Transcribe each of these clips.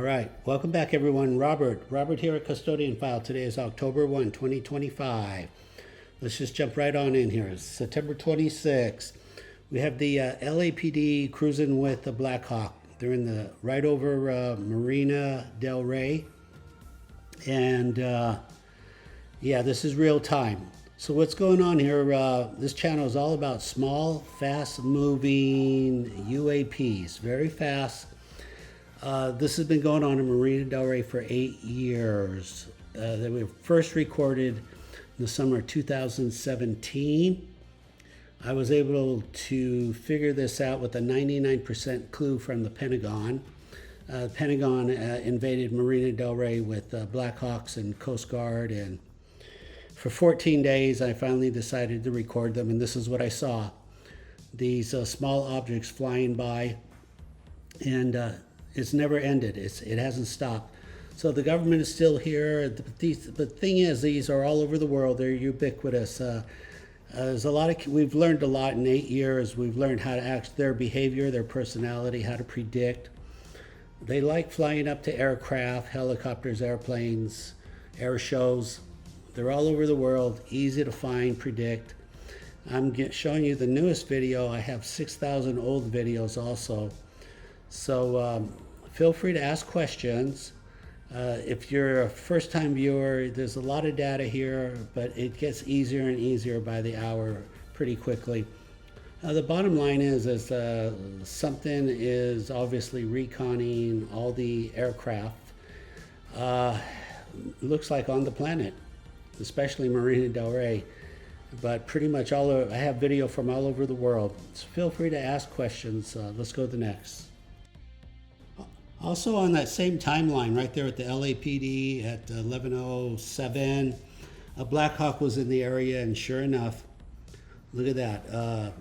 All right, welcome back everyone. Robert here at Custodian File. Today is October 1, 2025. Let's just jump right on in here. It's September 26th. We have the LAPD cruising with the Black Hawk. They're in the right over Marina Del Rey. And yeah, this is real time. So what's going on here, this channel is all about small, fast-moving UAPs, very fast. This has been going on in Marina Del Rey for 8 years. They were first recorded in the summer of 2017. I was able to figure this out with a 99% clue from the Pentagon. The Pentagon invaded Marina Del Rey with Black Hawks and Coast Guard, and for 14 days I finally decided to record them, and this is what I saw. These small objects flying by, and it's never ended. It hasn't stopped. So the government is still here. The thing is, these are all over the world. They're ubiquitous. There's a lot of, we've learned a lot in 8 years. We've learned how to act, their behavior, their personality, how to predict. They like flying up to aircraft, helicopters, airplanes, air shows. They're all over the world, easy to find, predict. I'm showing you the newest video. I have 6,000 old videos also. So feel free to ask questions. If you're a first-time viewer, there's a lot of data here, but it gets easier and easier by the hour pretty quickly. The bottom line is something is obviously reconning all the aircraft. Looks like on the planet, especially Marina Del Rey, but pretty much I have video from all over the world. So feel free to ask questions. Let's go to the next. Also on that same timeline, right there at the LAPD at 11:07, a Black Hawk was in the area, and sure enough, look at that.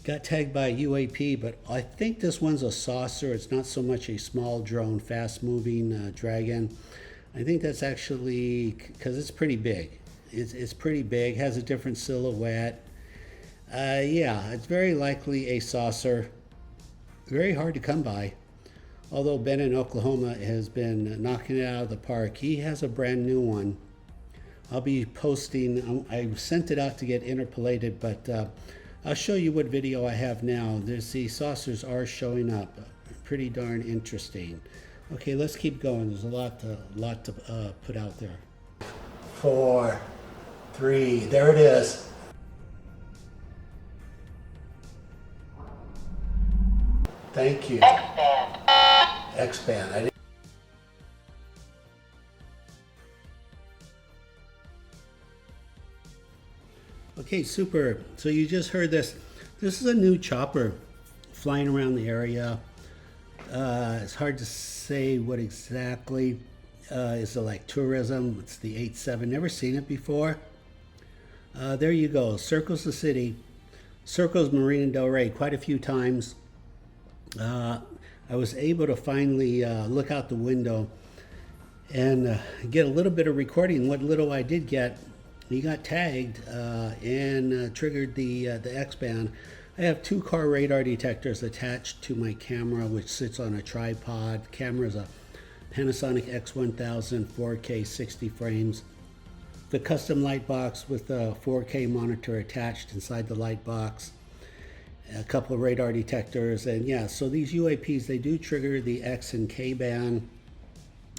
Got tagged by a UAP, but I think this one's a saucer. It's not so much a small drone, fast-moving Dragon. I think that's actually, because it's pretty big. It's pretty big, has a different silhouette. Yeah, it's very likely a saucer. Very hard to come by. Although Ben in Oklahoma has been knocking it out of the park. He has a brand new one. I'll be posting, I sent it out to get interpolated, but I'll show you what video I have now. The saucers are showing up. Pretty darn interesting. Okay, let's keep going. There's a lot to put out there. 4, 3, there it is. Thank you. Expand. Okay, super. So you just heard this. This is a new chopper flying around the area. It's hard to say what exactly. Is it like tourism? It's the 87. Never seen it before. There you go. Circles the city. Circles Marina Del Rey quite a few times. I was able to finally look out the window and get a little bit of recording. What little I did get, he got tagged and triggered the X-band. I have 2 car radar detectors attached to my camera, which sits on a tripod. Camera's a Panasonic X1000 4K 60 frames. The custom light box with a 4K monitor attached inside the light box. A couple of radar detectors, and yeah, so these UAPs, they do trigger the X and K band.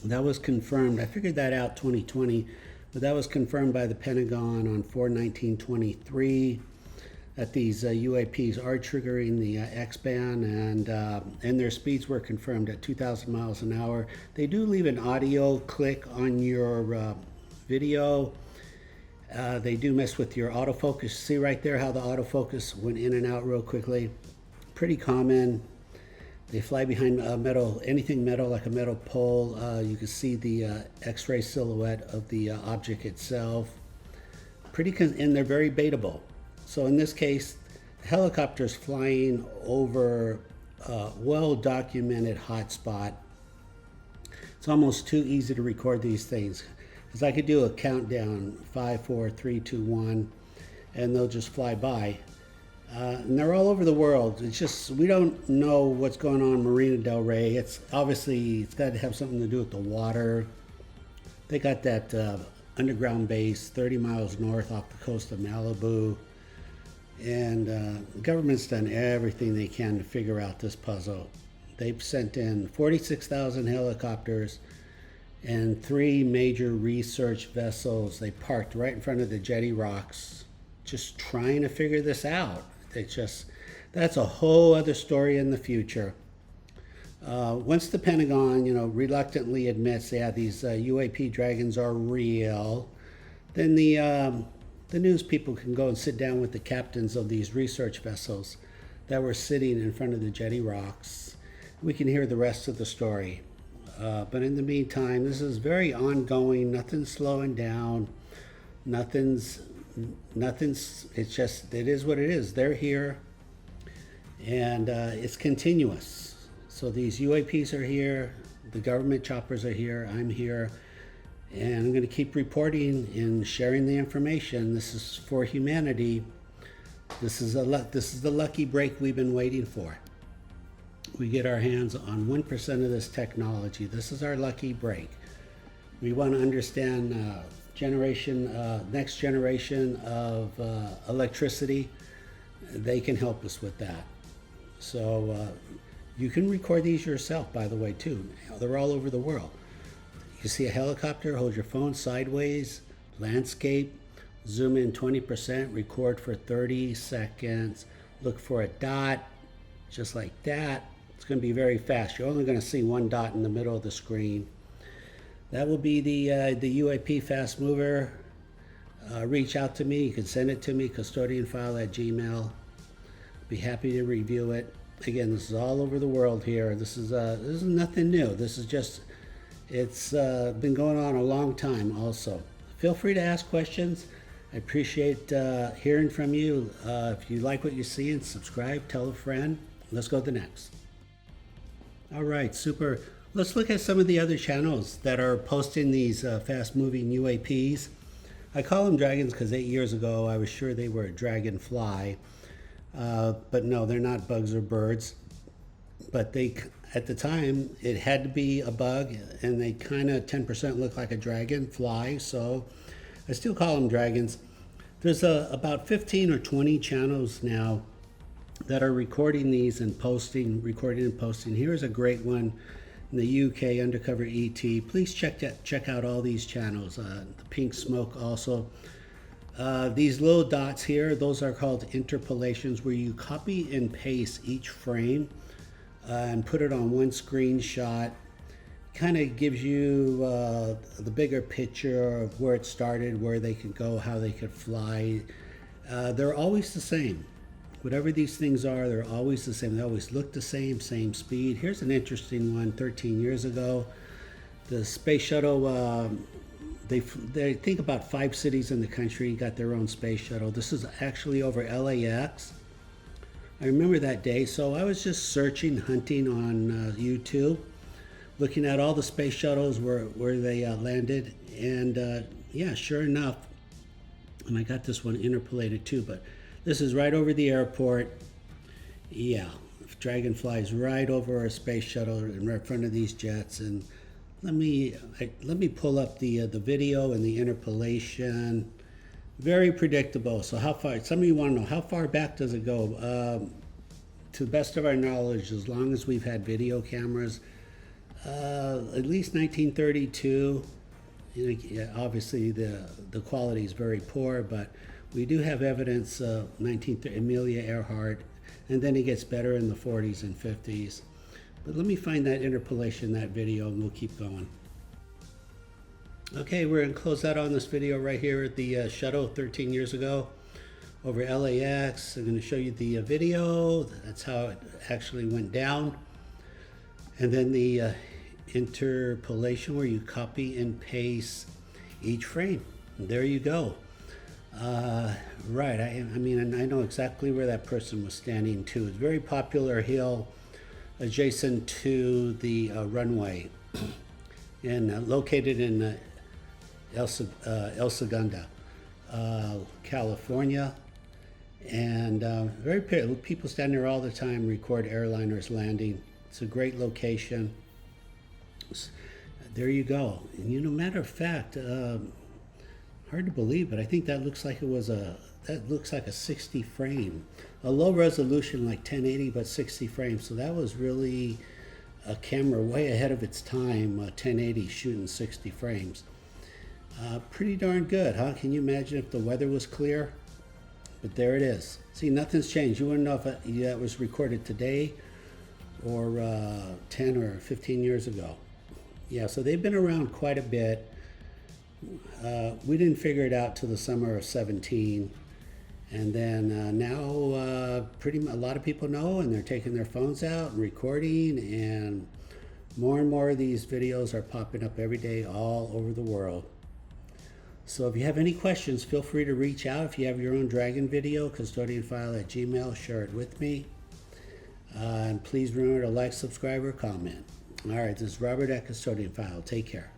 That was confirmed. I figured that out 2020, but that was confirmed by the Pentagon on 4/19/23 that these UAPs are triggering the X band, and their speeds were confirmed at 2,000 miles an hour. They do leave an audio click on your video. They do mess with your autofocus. See right there how the autofocus went in and out real quickly. Pretty common. They fly behind metal, anything metal like a metal pole. You can see the X-ray silhouette of the object itself. And they're very baitable. So in this case, the helicopter's flying over a well-documented hotspot. It's almost too easy to record these things. Because I could do a countdown, 5, 4, 3, 2, 1, and they'll just fly by. And they're all over the world. It's just we don't know what's going on in Marina Del Rey. It's obviously it's got to have something to do with the water. They got that underground base 30 miles north off the coast of Malibu. And the government's done everything they can to figure out this puzzle. They've sent in 46,000 helicopters and 3 major research vessels. They parked right in front of the jetty rocks, just trying to figure this out. That's a whole other story in the future. Once the Pentagon, reluctantly admits, yeah, these UAP dragons are real, then the news people can go and sit down with the captains of these research vessels that were sitting in front of the jetty rocks. We can hear the rest of the story. But in the meantime, this is very ongoing. Nothing's slowing down. Nothing's. It's just, it is what it is. They're here, and it's continuous. So these UAPs are here. The government choppers are here. I'm here. And I'm going to keep reporting and sharing the information. This is for humanity. This is the lucky break we've been waiting for. We get our hands on 1% of this technology. This is our lucky break. We want to understand next generation of electricity. They can help us with that. So you can record these yourself, by the way, too. They're all over the world. You see a helicopter, hold your phone sideways, landscape, zoom in 20%, record for 30 seconds, look for a dot, just like that. It's going to be very fast. You're only going to see one dot in the middle of the screen. That will be the UAP fast mover. Reach out to me. You can send it to me, custodianfile@gmail. Be happy to review it. Again, this is all over the world here. This is nothing new. This is just, it's been going on a long time also. Feel free to ask questions. I appreciate hearing from you. If you like what you see, and subscribe, tell a friend. Let's go to the next. All right, super. Let's look at some of the other channels that are posting these fast-moving UAPs. I call them dragons because 8 years ago I was sure they were a dragonfly. But no, they're not bugs or birds. But at the time, it had to be a bug, and they kind of 10% look like a dragonfly, so I still call them dragons. There's about 15 or 20 channels now that are recording these and posting, recording and posting. Here's a great one in the UK, Undercover ET. Please check out all these channels. The Pink Smoke also. These little dots here, those are called interpolations, where you copy and paste each frame and put it on one screenshot. Kind of gives you the bigger picture of where it started, where they could go, how they could fly. They're always the same. Whatever these things are, they're always the same. They always look the same speed. Here's an interesting one 13 years ago. The space shuttle, they think about 5 cities in the country got their own space shuttle. This is actually over LAX. I remember that day, so I was just searching, hunting on YouTube, looking at all the space shuttles where they landed, and yeah, sure enough, and I got this one interpolated too, but this is right over the airport. Yeah, Dragonfly's right over our space shuttle and right in front of these jets. And let me pull up the video and the interpolation. Very predictable. So how far? Some of you want to know how far back does it go? To the best of our knowledge, as long as we've had video cameras, at least 1932. Yeah, obviously the quality is very poor, but we do have evidence of Amelia Earhart, and then it gets better in the 40s and 50s. But let me find that interpolation, that video, and we'll keep going. Okay, we're going to close out on this video right here at the shuttle 13 years ago over LAX. I'm going to show you the video. That's how it actually went down. And then the interpolation, where you copy and paste each frame. And there you go. Right, I mean, and I know exactly where that person was standing too. It's a very popular hill adjacent to the runway, and located in El Segundo, California. And people stand there all the time, record airliners landing. It's a great location. There you go. And matter of fact, hard to believe, but I think that looks like a 60 frame, a low resolution like 1080, but 60 frames. So that was really a camera way ahead of its time. 1080 shooting 60 frames. Pretty darn good, huh? Can you imagine if the weather was clear? But there it is. See, nothing's changed. You wouldn't know if that was recorded today or 10 or 15 years ago. Yeah, so they've been around quite a bit. We didn't figure it out till the summer of 17. And then now a lot of people know, and they're taking their phones out and recording, and more of these videos are popping up every day all over the world. So if you have any questions, feel free to reach out. If you have your own dragon video, custodianfile@gmail, share it with me. And please remember to like, subscribe, or comment. All right, this is Robert at Custodian File. Take care.